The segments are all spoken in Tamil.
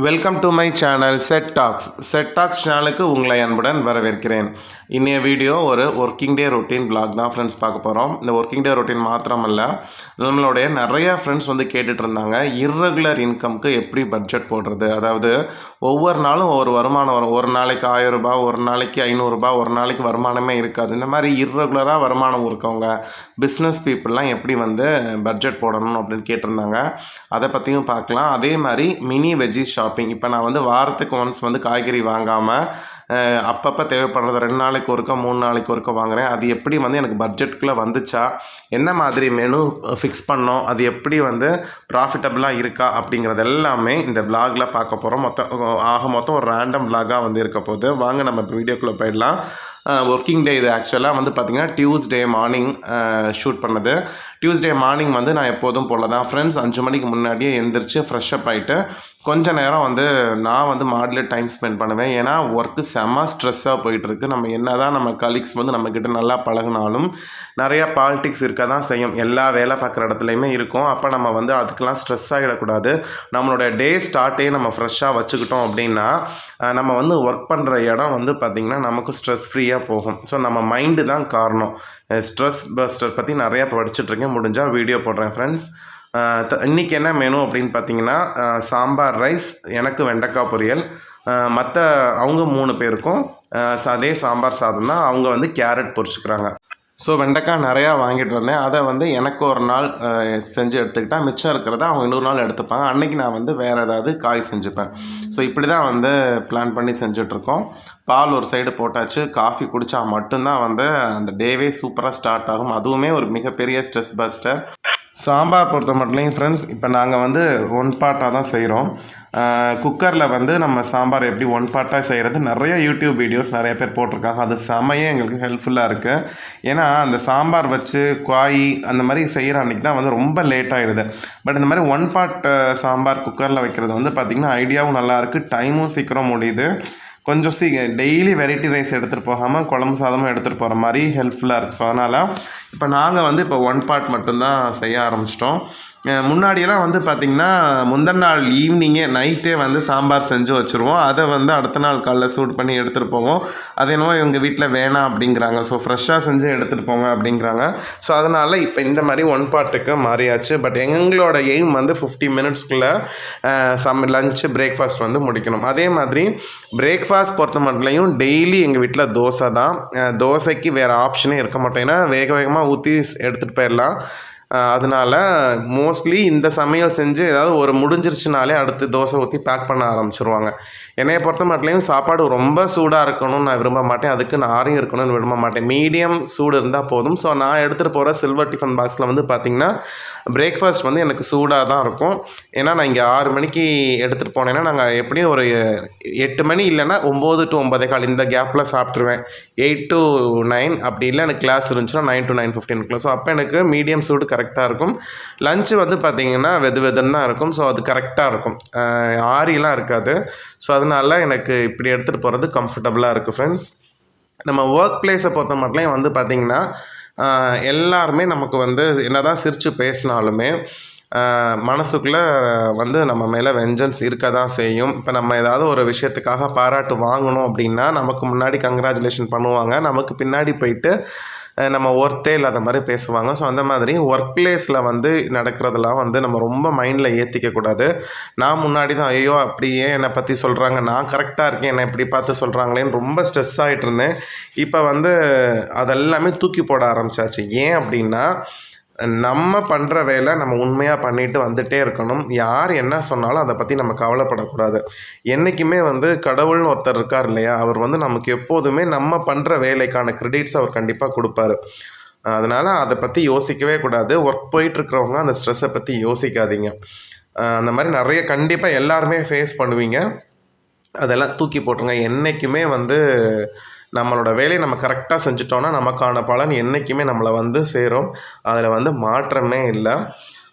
Welcome to my channel set tax சேனலுக்கு உங்களை அன்புடன் வரவேற்கிறேன். இன்றைய வீடியோ ஒரு ஒர்க்கிங் டே ரொட்டீன் பிளாக் தான் ஃப்ரெண்ட்ஸ் பார்க்க போகிறோம். இந்த ஒர்க்கிங் டே ரொட்டீன் மாத்திரமல்ல, நம்மளுடைய நிறையா ஃப்ரெண்ட்ஸ் வந்து கேட்டுட்டு இருந்தாங்க, இர்ரெகுலர் இன்கம்க்கு எப்படி பட்ஜெட் போடுறது. அதாவது ஒவ்வொரு நாளும் ஒவ்வொரு வருமானம் வரும். ஒரு நாளைக்கு 1000 ரூபாய், ஒரு நாளைக்கு 500 ரூபாய், ஒரு நாளைக்கு வருமானமே இருக்காது. இந்த மாதிரி இர்ரெகுலராக வருமானம் இருக்கவங்க பிஸ்னஸ் பீப்புளெலாம் எப்படி வந்து பட்ஜெட் போடணும் அப்படின்னு கேட்டிருந்தாங்க. அதை பற்றியும் பார்க்கலாம். அதே மாதிரி மினி வெஜ்ஜி ஷாப்பிங். இப்போ நான் வந்து வாரத்துக்கு ஒன்ஸ் வந்து காய்கறி வாங்காமல் அப்பப்போ தேவைப்படுறது 2 நாளைக்கு ஒருக்கா 3 நாளைக்கு ஒருக்கா வாங்குகிறேன். அது எப்படி வந்து எனக்கு பட்ஜெட்டுக்குள்ளே வந்துச்சா, என்ன மாதிரி மெனு ஃபிக்ஸ் பண்ணோம், அது எப்படி வந்து ப்ராஃபிட்டபுளாக இருக்கா அப்படிங்கிறது எல்லாமே இந்த விளாகில் பார்க்க போகிறோம். மொத்தம் ஒரு ரேண்டம் விளாகாக வந்து இருக்க போகுது. வாங்க நம்ம இப்போ வீடியோக்குள்ளே போயிடலாம். ஒர்க்கிங் டே இது ஆக்சுவலாக வந்து பார்த்திங்கன்னா டியூஸ்டே மார்னிங் ஷூட் பண்ணது. டியூஸ்டே மார்னிங் வந்து நான் எப்போதும் போல தான் ஃப்ரெண்ட்ஸ் 5 மணிக்கு முன்னாடியே எழுந்திரிச்சு ஃப்ரெஷ்அப் ஆகிட்டு கொஞ்சம் நேரம் வந்து நான் வந்து மாடில் டைம் ஸ்பெண்ட் பண்ணுவேன். ஏன்னா ஒர்க்கு செம்ம ஸ்ட்ரெஸ்ஸாக போயிட்டுருக்கு. நம்ம என்ன தான் நம்ம கலீக்ஸ் வந்து நம்மக்கிட்ட நல்லா பழகினாலும் நிறையா பாலிட்டிக்ஸ் இருக்க தான் செய்யும். எல்லா வேலை பார்க்குற இடத்துலையுமே இருக்கும். அப்போ நம்ம வந்து அதுக்கெல்லாம் ஸ்ட்ரெஸ் ஆகிடக்கூடாது. நம்மளோட டே ஸ்டார்ட்டே நம்ம ஃப்ரெஷ்ஷாக வச்சுக்கிட்டோம் அப்படின்னா நம்ம வந்து ஒர்க் பண்ணுற இடம் வந்து பார்த்திங்கன்னா நமக்கு ஸ்ட்ரெஸ் ஃப்ரீயாக போகும். ஸோ நம்ம மைண்டு தான் காரணம். ஸ்ட்ரெஸ் பஸ்டர் பற்றி நிறையா படிச்சுட்ருக்கேன். முடிஞ்சால் வீடியோ போடுறேன் ஃப்ரெண்ட்ஸ். இன்றைக்கி என்ன மெனு அப்படின்னு பார்த்தீங்கன்னா, சாம்பார் ரைஸ், எனக்கு வெண்டைக்காய் பொரியல். மற்ற அவங்க 3 பேருக்கும் அதே சாம்பார் சாதம் தான். அவங்க வந்து கேரட் பொரிச்சுக்கிறாங்க. ஸோ வெண்டைக்காய் நிறையா வாங்கிட்டு வந்தேன். அதை வந்து எனக்கு ஒரு நாள் செஞ்சு எடுத்துக்கிட்டால் மிச்சம் இருக்கிறத அவங்க இன்னொரு நாள் எடுத்துப்பாங்க. அன்றைக்கி நான் வந்து வேறு ஏதாவது காய் செஞ்சுப்பேன். ஸோ இப்படி தான் வந்து பிளான் பண்ணி செஞ்சிட்ருக்கோம். பால் ஒரு சைடு போட்டாச்சு. காஃபி குடித்தா மட்டும்தான் வந்து அந்த டேவே சூப்பராக ஸ்டார்ட் ஆகும். அதுவுமே ஒரு மிகப்பெரிய ஸ்ட்ரெஸ் பஸ்டர். சாம்பார் பொறுத்த மட்டும் ஃப்ரெண்ட்ஸ், இப்போ நாங்கள் வந்து ஒன் பார்ட்டாக தான் செய்கிறோம். குக்கரில் வந்து நம்ம சாம்பார் எப்படி ஒன் பார்ட்டாக செய்கிறது நிறைய யூடியூப் வீடியோஸ் நிறைய பேர் போட்டிருக்காங்க. அது செமையே எங்களுக்கு ஹெல்ப்ஃபுல்லாக இருக்குது. ஏன்னா அந்த சாம்பார் வச்சு காய் அந்த மாதிரி செய்கிற அன்றைக்கி தான் வந்து ரொம்ப லேட் ஆகிடுது. பட் இந்த மாதிரி ஒன் பார்ட் சாம்பார் குக்கரில் வைக்கிறது வந்து பார்த்திங்கன்னா ஐடியாவும் நல்லாயிருக்கு, டைமும் சீக்கிரம் முடியுது. கொஞ்சம் டெய்லி வெரைட்டி ரைஸ் எடுத்துகிட்டு போகாமல் குழம்பு சாதமும் எடுத்துகிட்டு போகிற மாதிரி ஹெல்ப்ஃபுல்லாக இருக்குது. ஸோ அதனால் இப்போ நாங்கள் வந்து இப்போ ஒன் பார்ட் மட்டும்தான் செய்ய ஆரம்பிச்சிட்டோம். முன்னாடியெல்லாம் வந்து பார்த்திங்கன்னா முந்தின நாள் ஈவினிங்கே நைட்டே வந்து சாம்பார் செஞ்சு வச்சுருவோம். அதை வந்து அடுத்த நாள் காலைல சூட் பண்ணி எடுத்துகிட்டு போவோம். அது என்னவோ எங்கள் வீட்டில் வேணாம் அப்படிங்கிறாங்க. ஸோ ஃப்ரெஷ்ஷாக செஞ்சு எடுத்துகிட்டு போங்க அப்படிங்கிறாங்க. ஸோ அதனால் இப்போ இந்த மாதிரி ஒன் பார்ட்டுக்கு மாறியாச்சு. பட் எங்களோட எய்ம் வந்து 50 மினிட்ஸ்க்குள்ளே லஞ்சு பிரேக்ஃபாஸ்ட் வந்து முடிக்கணும். அதே மாதிரி பிரேக்ஃபாஸ்ட் பொறுத்த மட்டும் டெய்லி எங்கள் வீட்டில் தோசை தான். தோசைக்கு வேறு ஆப்ஷனே இருக்க மாட்டோம். ஏன்னா வேகமாக ஊற்றி எடுத்துகிட்டு போயிடலாம். அதனால் மோஸ்ட்லி இந்த சமையல் செஞ்சு ஏதாவது ஒரு முடிஞ்சிருச்சுனாலே அடுத்து தோசை ஊற்றி பேக் பண்ண ஆரம்பிச்சிருவாங்க. என்னையை பொறுத்த மட்டும் சாப்பாடு ரொம்ப சூடாக இருக்கணும்னு நான் விரும்ப மாட்டேன். அதுக்கு நாரையும் இருக்கணும்னு விரும்ப மாட்டேன். மீடியம் சூடு இருந்தால் போதும். ஸோ நான் எடுத்துகிட்டு போகிற சில்வர் டிஃபன் பாக்ஸில் வந்து பார்த்திங்கன்னா பிரேக்ஃபாஸ்ட் வந்து எனக்கு சூடாக தான் இருக்கும். ஏன்னா நான் இங்கே 6 மணிக்கு எடுத்துகிட்டு போனேன்னா நாங்கள் எப்படியும் ஒரு 8 மணி இல்லைன்னா 9 to 9:15 இந்த கேப்பில் சாப்பிட்ருவேன். 8 to 9 அப்படி இல்லை எனக்கு கிளாஸ் இருந்துச்சுன்னா 9 to 9:15. ஸோ அப்போ எனக்கு மீடியம் சூடு கரெக்டாக இருக்கும். லஞ்சு வந்து பார்த்திங்கன்னா வெதுன்னு தான் இருக்கும். ஸோ அது கரெக்டாக இருக்கும், ஆறிலாம் இருக்காது. ஸோ அதனால் எனக்கு இப்படி எடுத்துகிட்டு போகிறது கம்ஃபர்டபுளாக இருக்குது ஃப்ரெண்ட்ஸ். நம்ம ஒர்க் பிளேஸை பொறுத்த மட்டும் வந்து பார்த்திங்கன்னா எல்லாருமே நமக்கு வந்து என்ன தான் சிரித்து பேசினாலுமே மனசுக்குள்ளே வந்து நம்ம மேலே வெஞ்சன்ஸ் இருக்க தான் செய்யும். இப்போ நம்ம ஏதாவது ஒரு விஷயத்துக்காக பாராட்டு வாங்கணும் அப்படின்னா நமக்கு முன்னாடி கங்க்ராச்சுலேஷன் பண்ணுவாங்க, நமக்கு பின்னாடி போயிட்டு நம்ம ஒர்த்தே இல்லாத மாதிரி பேசுவாங்க. ஸோ அந்த மாதிரி ஒர்க் பிளேஸில் வந்து நடக்கிறதெல்லாம் வந்து நம்ம ரொம்ப மைண்டில் ஏற்றிக்கக்கூடாது. நான் முன்னாடி தான் ஐயோ அப்படியே என்னை பற்றி சொல்கிறாங்க, நான் கரெக்டாக இருக்கேன், என்னை இப்படி பார்த்து சொல்கிறாங்களேன்னு ரொம்ப ஸ்ட்ரெஸ் ஆகிட்டு இருந்தேன். இப்போ வந்து அதெல்லாமே தூக்கி போட ஆரம்பித்தாச்சு. ஏன் அப்படின்னா நம்ம பண்ணுற வேலை நம்ம உண்மையாக பண்ணிட்டு வந்துகிட்டே இருக்கணும். யார் என்ன சொன்னாலும் அதை பற்றி நம்ம கவலைப்படக்கூடாது. என்றைக்குமே வந்து கடவுள்னு ஒருத்தர் இருக்கார் இல்லையா, அவர் வந்து நமக்கு எப்போதுமே நம்ம பண்ணுற வேலைக்கான கிரெடிட்ஸ் அவர் கண்டிப்பாக கொடுப்பாரு. அதனால் அதை பற்றி யோசிக்கவே கூடாது. ஒர்க் போயிட்டுருக்கிறவங்க அந்த ஸ்ட்ரெஸ்ஸை பற்றி யோசிக்காதீங்க. அந்த மாதிரி நிறைய கண்டிப்பாக எல்லாருமே ஃபேஸ் பண்ணுவீங்க. அதெல்லாம் தூக்கி போட்டுருங்க. என்றைக்குமே வந்து நம்மளோட வேலையை நம்ம கரெக்டாக செஞ்சுட்டோன்னா நமக்கான பலன் என்றைக்குமே நம்மளை வந்து சேரும். அதில் வந்து மாற்றமே இல்லை.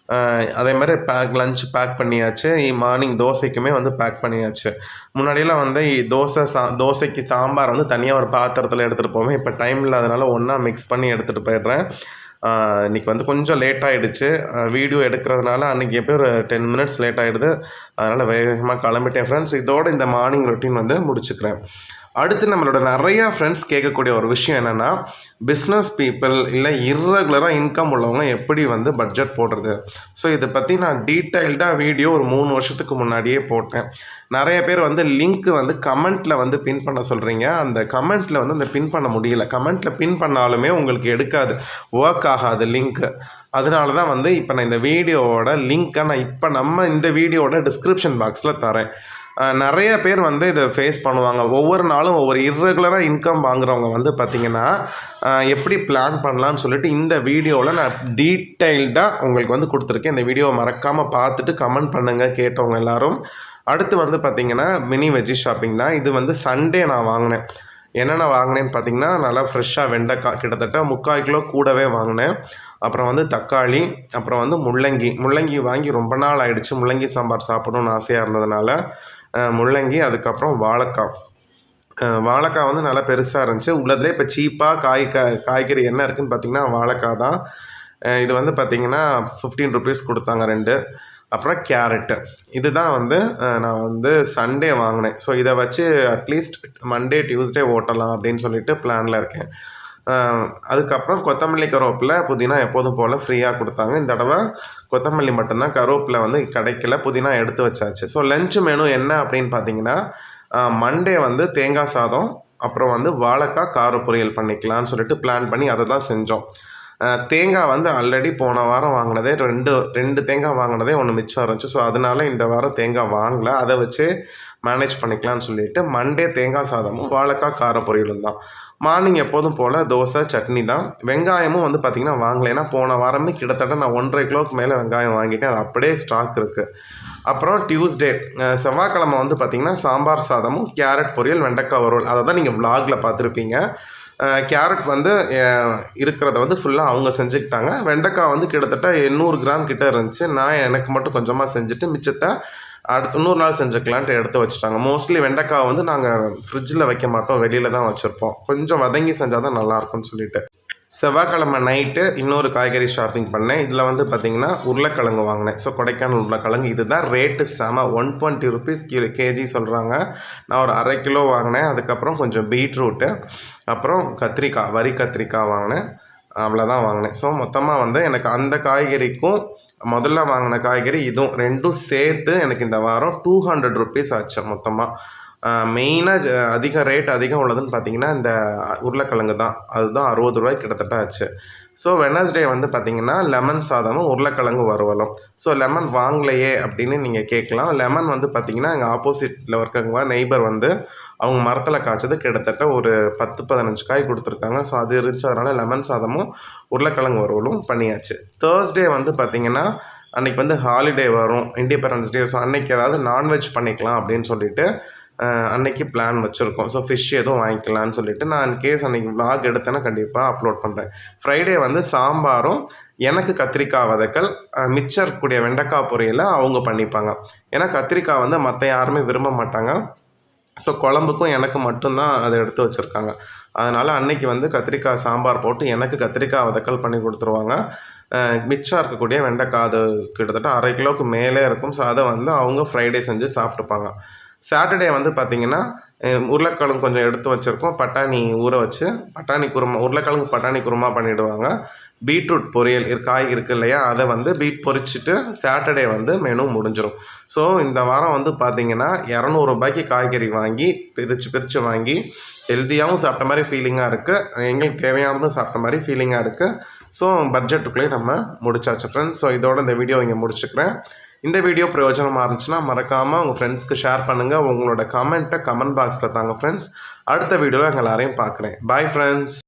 அதே மாதிரி லஞ்ச் பேக் பண்ணியாச்சு. மார்னிங் தோசைக்குமே வந்து பேக் பண்ணியாச்சு. முன்னாடியெல்லாம் வந்து தோசைக்கு சாம்பார் வந்து தனியாக ஒரு பாத்திரத்தில் எடுத்துகிட்டு போவேன். இப்போ டைம் இல்லாதனால ஒன்றா மிக்ஸ் பண்ணி எடுத்துகிட்டு போயிடுறேன். இன்றைக்கி வந்து கொஞ்சம் லேட் ஆகிடுச்சு. வீடியோ எடுக்கிறதுனால அன்றைக்கி எப்போ ஒரு 10 மினிட்ஸ் லேட் ஆகிடுது. அதனால் வேகமாக கிளம்பிட்டேன் ஃப்ரெண்ட்ஸ். இதோட இந்த மார்னிங் ரொட்டீன் வந்து முடிச்சுக்கிறேன். அடுத்து நம்மளோட நிறையா ஃப்ரெண்ட்ஸ் கேட்கக்கூடிய ஒரு விஷயம் என்னென்னா, பிஸ்னஸ் பீப்புள் இல்லை இர்ரெகுலராக இன்கம் உள்ளவங்க எப்படி வந்து பட்ஜெட் போடுறது. ஸோ இதை பற்றி நான் டீட்டெயில்டாக வீடியோ ஒரு 3 வருஷத்துக்கு முன்னாடியே போட்டேன். நிறைய பேர் வந்து லிங்க் வந்து கமெண்ட்டில் வந்து பின் பண்ண சொல்கிறீங்க. அந்த கமெண்ட்டில் வந்து அந்த பின் பண்ண முடியல. கமெண்ட்டில் பின் பண்ணாலுமே உங்களுக்கு எடுக்காது, ஒர்க் ஆகாது லிங்க்கு. அதனால தான் வந்து இப்போ நான் இந்த வீடியோவோட லிங்க்கை நான் இப்போ நம்ம இந்த வீடியோவோட டிஸ்கிரிப்ஷன் பாக்ஸில் தரேன். நிறைய பேர் வந்து இதை ஃபேஸ் பண்ணுவாங்க. ஒவ்வொரு நாளும் ஒவ்வொரு இர்ரெகுலராக இன்கம் வாங்குறவங்க வந்து பார்த்திங்கன்னா, எப்படி பிளான் பண்ணலான்னு சொல்லிட்டு இந்த வீடியோவில் நான் டீட்டெயில்டாக உங்களுக்கு வந்து கொடுத்துருக்கேன். இந்த வீடியோவை மறக்காமல் பார்த்துட்டு கமெண்ட் பண்ணுங்கள் கேட்டவங்க எல்லோரும். அடுத்து வந்து பார்த்திங்கன்னா மினி வெஜ்ஜி ஷாப்பிங் தான். இது வந்து சண்டே நான் வாங்கினேன். என்னென்ன வாங்கினேன்னு பார்த்தீங்கன்னா, நல்லா ஃப்ரெஷ்ஷாக வெண்டைக்காய் கிட்டத்தட்ட 3/4 கிலோ கூடவே வாங்கினேன். அப்புறம் வந்து தக்காளி, அப்புறம் வந்து முள்ளங்கி வாங்கி ரொம்ப நாள் ஆகிடுச்சு. முள்ளங்கி சாம்பார் சாப்பிடணும்னு ஆசையாக இருந்ததுனால முள்ளங்கி, அதுக்கப்புறம் வாழைக்காய் வந்து நல்லா பெருசாக இருந்துச்சு. உள்ளதுலேயே இப்போ சீப்பாக காய்கறி என்ன இருக்குதுன்னு பார்த்தீங்கன்னா வாழைக்காய் தான். இது வந்து பார்த்திங்கன்னா 15 ருபீஸ் கொடுத்தாங்க 2. அப்புறம் கேரட்டு. இதுதான் வந்து நான் வந்து சண்டே வாங்கினேன். ஸோ இதை வச்சு அட்லீஸ்ட் மண்டே டியூஸ்டே ஓட்டலாம் அப்படின்னு சொல்லிட்டு பிளானில் இருக்கேன். அதுக்கப்புறம் கொத்தமல்லி, கருவேப்பிலை, புதினா எப்போதும் போல் ஃப்ரீயாக கொடுத்தாங்க. இந்த தடவை கொத்தமல்லி மட்டும்தான், கருவேப்பிலை வந்து கிடைக்கல. புதினா எடுத்து வச்சாச்சு. ஸோ லஞ்ச் மெனு என்ன அப்படின்னு பார்த்தீங்கன்னா, மண்டே வந்து தேங்காய் சாதம், அப்புறம் வந்து வாழைக்காய் கார பொரியல் பண்ணிக்கலாம்னு சொல்லிட்டு பிளான் பண்ணி அதை தான் செஞ்சோம். தேங்காய் வந்து ஆல்ரெடி போன வாரம் வாங்கினதே 2 தேங்காய் வாங்கினதே 1 மிச்சம் இருந்துச்சு. ஸோ அதனால் இந்த வாரம் தேங்காய் வாங்கலை. அதை வச்சு மேனேஜ் பண்ணிக்கலாம்னு சொல்லிட்டு மண்டே தேங்காய் சாதமும் வாழைக்காய் கார பொரியலும் தான். மார்னிங் எப்போதும் போல் தோசை சட்னி தான். வெங்காயமும் வந்து பார்த்திங்கன்னா வாங்கலை. ஏன்னா போன வாரமே கிட்டத்தட்ட நான் 1.5 கிலோவுக்கு மேலே வெங்காயம் வாங்கிட்டேன். அது அப்படியே ஸ்டாக் இருக்குது. அப்புறம் டியூஸ்டே செவ்வாய்க்கிழமை வந்து பார்த்திங்கன்னா சாம்பார் சாதமும் கேரட் பொரியல் வெண்டைக்காய் வறுவல். அதை தான் நீங்கள் விலாகில் பார்த்துருப்பீங்க. கேரட் வந்து இருக்கிறத வந்து ஃபுல்லாக அவங்க செஞ்சுக்கிட்டாங்க. வெண்டைக்காய் வந்து கிட்டத்தட்ட 800 கிராம் கிட்டே இருந்துச்சு. நான் எனக்கு மட்டும் கொஞ்சமாக செஞ்சுட்டு மிச்சத்தை அடுத்து இன்னொரு நாள் செஞ்சுக்கலான்ட்டு எடுத்து வச்சுட்டாங்க. மோஸ்ட்லி வெண்டைக்காய் வந்து நாங்கள் ஃப்ரிட்ஜில் வைக்க மாட்டோம், வெளியில் தான் வச்சுருப்போம். கொஞ்சம் வதங்கி செஞ்சால் தான் நல்லாயிருக்கும்னு சொல்லிட்டு. செவ்வாய்க்கிழமை நைட்டு இன்னொரு காய்கறி ஷாப்பிங் பண்ணேன். இதில் வந்து பார்த்திங்கன்னா உருளைக்கிழங்கு வாங்கினேன். ஸோ கொடைக்கானல் உருளைக்கிழங்கு இதுதான் ரேட்டு செம. 120 ருபீஸ் கேஜி சொல்கிறாங்க. நான் ஒரு 1/2 கிலோ வாங்கினேன். அதுக்கப்புறம் கொஞ்சம் பீட்ரூட்டு, அப்புறம் கத்திரிக்காய், வரி கத்திரிக்காய் வாங்கினேன். அவ்வளோதான் வாங்கினேன். ஸோ மொத்தமாக வந்து எனக்கு அந்த காய்கறிக்கும் முதல்ல வாங்கின காய்கறி இதுவும் 2ம் சேர்த்து எனக்கு இந்த வாரம் 200 ருபீஸ் ஆச்சு மொத்தமாக. மெயினாக அதிகம் உள்ளதுன்னு பார்த்தீங்கன்னா இந்த உருளைக்கிழங்கு தான். அதுதான் 60 ரூபாய் கிட்டத்தட்ட ஆச்சு. ஸோ வெட்னஸ்டே வந்து பார்த்திங்கன்னா லெமன் சாதமும் உருளைக்கிழங்கு வறுவலும். ஸோ லெமன் வாங்கலையே அப்படின்னு நீங்கள் கேட்கலாம். லெமன் வந்து பார்த்திங்கன்னா எங்கள் ஆப்போசிட்டில் இருக்கவங்க நெய்பர் வந்து அவங்க மரத்தில் காய்ச்சது கிட்டத்தட்ட ஒரு 10-15 காய் கொடுத்துருக்காங்க. ஸோ அது இருந்துச்சு. அதனால் லெமன் சாதமும் உருளைக்கிழங்கு வறுவலும் பண்ணியாச்சு. தேர்ஸ்டே வந்து பார்த்திங்கன்னா அன்றைக்கி வந்து ஹாலிடே வரும், இண்டிபெண்டன்ஸ் டே. ஸோ அன்றைக்கி ஏதாவது நான்வெஜ் பண்ணிக்கலாம் அப்படின்னு சொல்லிட்டு அன்றைக்கி பிளான் வச்சுருக்கோம். ஸோ ஃபிஷ் எதுவும் வாங்கிக்கலான்னு சொல்லிட்டு நான் இன்கேஸ் அன்றைக்கி vlog எடுத்தேன்னா கண்டிப்பாக அப்லோட் பண்ணுறேன். ஃப்ரைடே வந்து சாம்பாரும் எனக்கு கத்திரிக்காய் வதக்கல், மிச்சம் இருக்கக்கூடிய வெண்டைக்காய் பொரியலை அவங்க பண்ணிப்பாங்க. ஏன்னா கத்திரிக்காய் வந்து மற்ற யாருமே விரும்ப மாட்டாங்க. ஸோ குழம்புக்கும் எனக்கு மட்டும்தான் அதை எடுத்து வச்சுருக்காங்க. அதனால் அன்றைக்கி வந்து கத்திரிக்காய் சாம்பார் போட்டு எனக்கு கத்திரிக்காய் வதக்கல் பண்ணி கொடுத்துருவாங்க. மிச்சம் இருக்கக்கூடிய வெண்டைக்காய் அது கிட்டத்தட்ட 1/2 கிலோவுக்கு மேலே இருக்கும். ஸோ அதை வந்து அவங்க ஃப்ரைடே செஞ்சு சாப்பிட்டுப்பாங்க. சாட்டர்டே வந்து பார்த்திங்கன்னா உருளைக்கிழங்கு கொஞ்சம் எடுத்து வச்சுருக்கோம். பட்டாணி ஊற வச்சு உருளைக்கிழங்கு பட்டாணி குருமா பண்ணிவிடுவாங்க. பீட்ரூட் பொரியல் காய் இருக்குது இல்லையா, அதை வந்து பொரிச்சிட்டு சாட்டர்டே வந்து மெனு முடிஞ்சிடும். ஸோ இந்த வாரம் வந்து பார்த்திங்கன்னா 200 ரூபாய்க்கு காய்கறி வாங்கி பிரித்து வாங்கி ஹெல்த்தியாகவும் சாப்பிட்ட மாதிரி ஃபீலிங்காக இருக்குது, எங்களுக்கு தேவையானதும் சாப்பிட்ட மாதிரி ஃபீலிங்காக இருக்குது. ஸோ பட்ஜெட்டுக்குள்ளேயே நம்ம முடிச்சாச்சு ஃப்ரெண்ட்ஸ். ஸோ இதோட இந்த வீடியோ இங்கே முடிச்சுக்கிறேன். இந்த வீடியோ பிரயோஜனமாக இருந்துச்சுன்னா மறக்காமல் உங்கள் ஃப்ரெண்ட்ஸ்க்கு ஷேர் பண்ணுங்கள். உங்களோட கமெண்ட் பாக்ஸில் தாங்க ஃப்ரெண்ட்ஸ். அடுத்த வீடியோவில் எங்கள் எல்லாரையும் பார்க்குறேன். Bye friends.